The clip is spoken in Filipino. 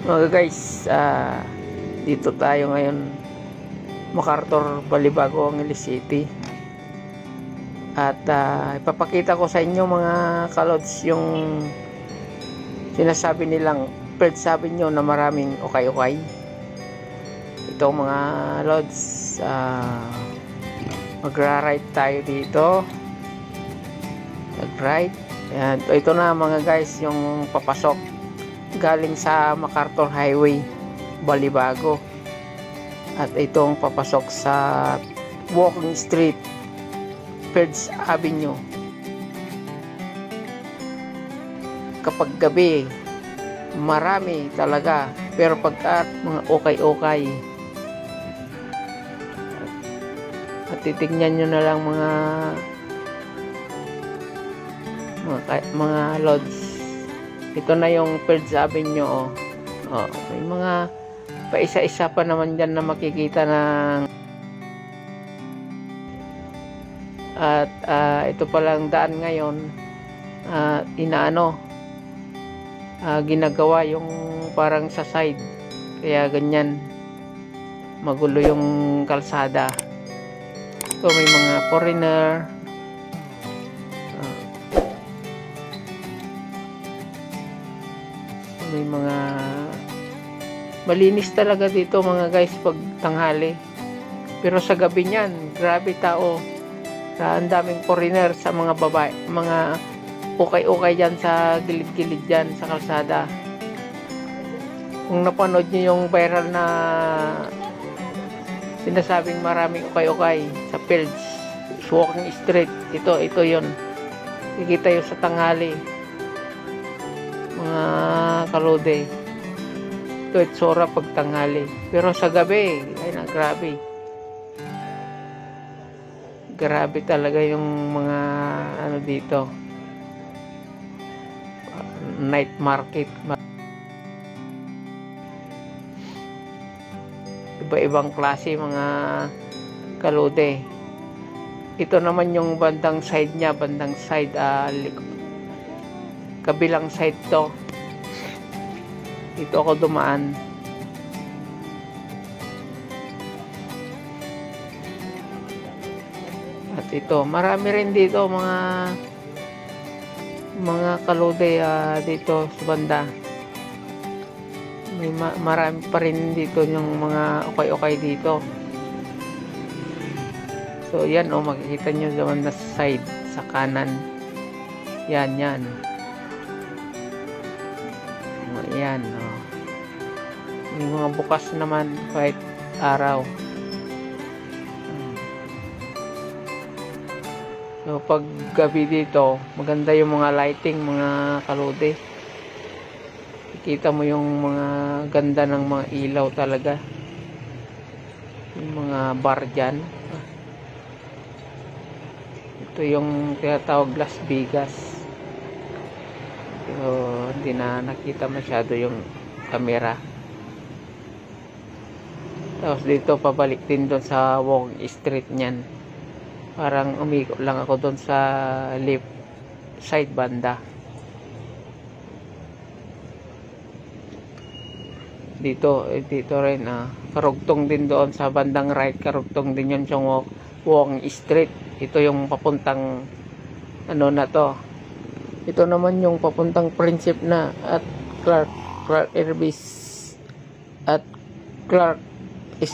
Mga guys, dito tayo ngayon, MacArthur, Balibago, Angeles City. At ipapakita ko sa inyo mga kalods yung sinasabi nilang Perth Avenue na maraming ukay-ukay. Ito mga lods, magra-ride tayo dito. Nag-ride. Ayan, ito na mga guys yung papasok galing sa MacArthur Highway, Balibago. At itong papasok sa Walking Street, Perth Avenue. Kapag gabi, marami talaga. Pero pagka mga ukay-ukay, at titignan nyo na lang mga lodge. Ito na yung Perth Avenue. May mga paisa-isa pa naman dyan na makikita ng at ito palang daan ngayon, ginagawa yung parang sa side, kaya ganyan magulo yung kalsada. So may mga foreigner, may mga malinis talaga dito mga guys pag tanghali. Pero sa gabi niyan, grabe tao. Ang daming foreigner sa mga babae, mga ukay-ukay dyan sa gilid-gilid dyan sa kalsada. Kung napanood nyo yung viral na sinasabing maraming ukay-ukay sa Perth Walking Street, ito yun. Kikita yun sa tanghali, mga kalode. Ito itsura pag tanghali. Pero sa gabi, ay na, grabe talaga yung mga dito, night market. Iba-ibang klase mga kalode. Ito naman yung bandang side niya, kabilang side to. Dito ako dumaan. At ito, marami rin dito mga kalode dito sa banda. May marami pa rin dito yung mga ukay-ukay dito. So yan, makikita nyo naman na side sa kanan. Yan. Yan. May mga bukas naman kahit araw. So pag gabi dito, maganda yung mga lighting, mga kalode. Kita mo yung mga ganda ng mga ilaw talaga. Yung mga bar dyan. Ito yung tinatawag Las Vegas. So hindi na nakita masyado yung camera. Tapos dito pabalik din doon sa Walking Street niyan. Parang umikot lang ako doon sa left side banda. Dito rin karugtong din doon sa bandang right, karugtong din yun sa Walking Street. Ito yung papuntang na to. Ito naman yung papuntang Prinsip na at Clark Airbase at Clark is